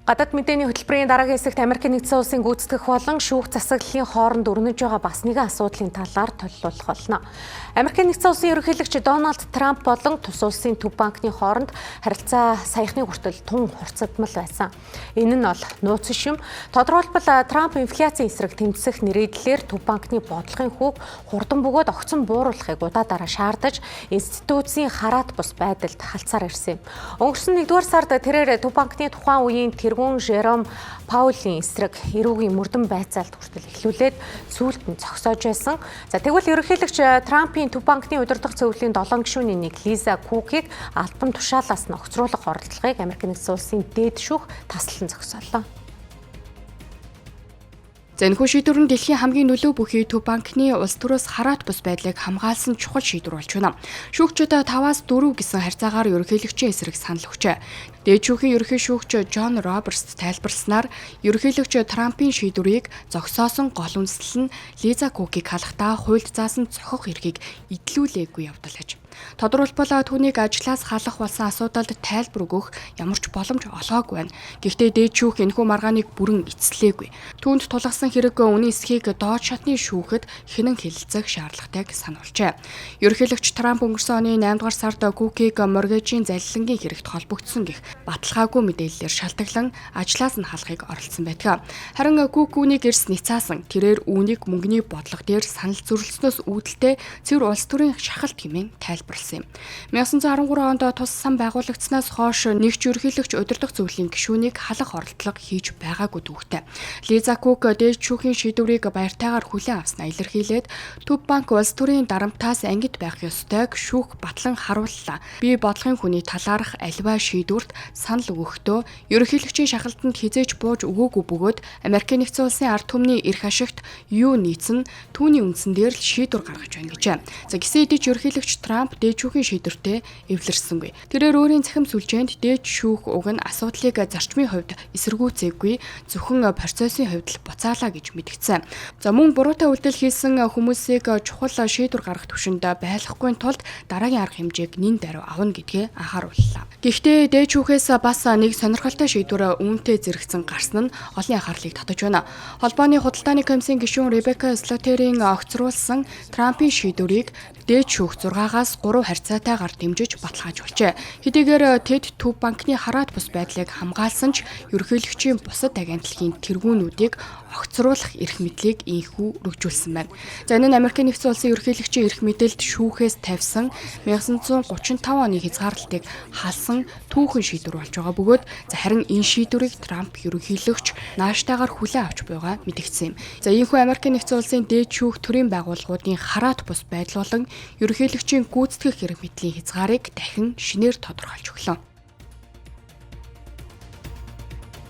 Гадаад мэдээний хөтөлбөрийн дараагийн хэсэгт Америкийн нэгдсэн улсын гүйцэтгэх болон шүүх засаглалын хооронд өрнөж байгаа бас нэгэн асуудлын талаар толилуулах болно. Америкийн нэгдсэн улсын ерөнхийлөгч Дональд Трамп болон тус улсын төв банкны хооронд харилцаа саяхны хүртэл тун хурцдмал байсан. Энэ нь бол нууц шим. Тодорхойлбол Трамп инфляцийн эсрэг тэмцэх нэрийдлээр төв банкны бодлогын хүүг хурдан бөгөөд огцон бууруулахыг удаадаараа шаардаж институцийн хараат бус байдалд халдсаар ирсэн юм. Өнгөрсөн 1-р сард тэрээр төв банкны тухайн үеийн тэргүүн Жером Паулийн эсрэг эрүүгийн мөрдөн байцаалт хүртэл эхлүүлээд сүүлд нь зогсоож байсан. За тэгвэл ерөнхийлөгч Трампын төв банкны удирдах зөвлөлийн 7 гишүүний нэг Лиза Кукийг албан тушаалаас нь огцруулах оролдлогыг Америк нэгдсэн улсын дээд шүүх таслан зогсоолоо. Энэхүү шийдвэр нь дэлхийн хамгийн нөлөө бүхий төв банкны улс төрөөс хараат бус байдлыг хамгаалсан чухал шийдвэр болж байна. Шүүгчид 5-аас 4 гэсэн харьцаагаар ерөнхийлөгчийн эсрэг санал өгчээ. Дээд шүүхийн ерөнхий шүүгч Джон Робертс тайлбарласнаар ерөнхийлөгч Трампын шийдвэрийг зогсоосон гол үндэслэл нь Лиза Кукийг халахдаа хуульд заасан цохих эрхийг эдлүүлээгүй явдал гэж. Тодорхойлбол түүнийг ажлаас халах болсон асуудалд тайлбар өгөх ямар ч боломж олгоогүй байна. Гэхдээ дээд шүүх энэхүү маргааныг бүрэн эцэслээгүй. Түүнд тулгасан хэрэг үнийн эсхийг доод шатны шүүхэд хинэн хэлэлцэх шаардлагатайг сануулжээ. Ерөнхийлөгч Трамп өнгөрсөн оны 8-р сард Кукийг моргежийн залилангийн хэрэгт холбогдсон гэх баталгаагүй мэдээллээр шалтгаглан ажлаас нь халахыг оролдсон байдаг. Харин Кук үүнийг эрс ницаасан. Тэрээр үүнийг мөнгөний бодлого дээр санал зөрчилснөөс үүдэлтэй цэвэр улс төрийн шахалт хэмээн тайлбарласан юм. 1913 онд тус сан байгуулагдсанаас хойш нэгч ерөнхийлөгч удирдах зөвлөлийн гишүүнийг халах оролдлого хийж байгаагүй түүхтэй. Лиза Кук дээд шүүхийн шийдвэрийг баяртайгаар хүлээн авснаа илэрхийлээд төв банк улс төрийн дарамтаас ангид байх ёстойг шүүх батлан харууллаа. Би бодлогын хүний талаарх аливаа шийдвэрт санал өгөхдөө ерөнхийлөгчийн шахалтанд хизээж бууж өгөөгүй бөгөөд Америкийн нэгдсэн улсын ард түмний эрх ашигт юу нийцэн түүний үндсэн дээр л шийдвэр гаргаж байна гэжээ. За гисэн хэдий ч ерөнхийлөгч Трамп дээд шүүхийн шийдвэртээ эвлэрсэнгүй. Тэрээр өөрийн цахим сүлжээнд дээд шүүх уг нь асуудлыг зарчмын хувьд эсэргүүцээгүй зөвхөн процессын хувьд л буцаалаа гэж мэдгдсэн. За мөн буруутай үйлдэл хийсэн хүмүүсийг чухал шийдвэр гаргах түвшинд байлгахгүй тулд дараагийн арга хэмжээг нэн даруй авна гэдгээ анхаарууллаа. Гэхдээ дээд шүүхээс бас нэг сонирхолтой шийдвэр үүнтэй зэрэгцэн гарсан нь олон анхаарлыг татаж байна. Холбооны худалдааны комиссийн гишүүн Ребекка Слотерийн огцруулсан Трампын шийдвэрийг дээд шүүх 6-аас 3 харьцаатайгаар дэмжиж баталгаажуулжээ. Хэдийгээр тэд төв банкны хараат бус байдлыг хамгаалсан ч ерөнхийлөгчийн бусад агентлагийн тэргүүнүүдийг огцруулах эрх мэдлийг инхүү өргөжүүлсэн байна. За энэ нь Америкийн нэгдсэн улсын ерөнхийлөгчийн эрх мэдэлд шүүхээс тавьсан 1935 оны хязгаарлалтыг халсан түүхэн шийдвэр болж байгаа бөгөөд харин энэ шийдвэрийг Трамп ерөнхийлөгч нааштайгаар хүлээн авч буйгаа мэдгдсэн юм. За ийхүү Америкийн нэгдсэн улсын дээд шүүх төрийн байгууллагуудын хараат бус байдал болон ерөнхийлөгчийн гүйцэтгэх эрх мэдлийн хязгаарыг дахин шинээр тодорхойлж өглөө.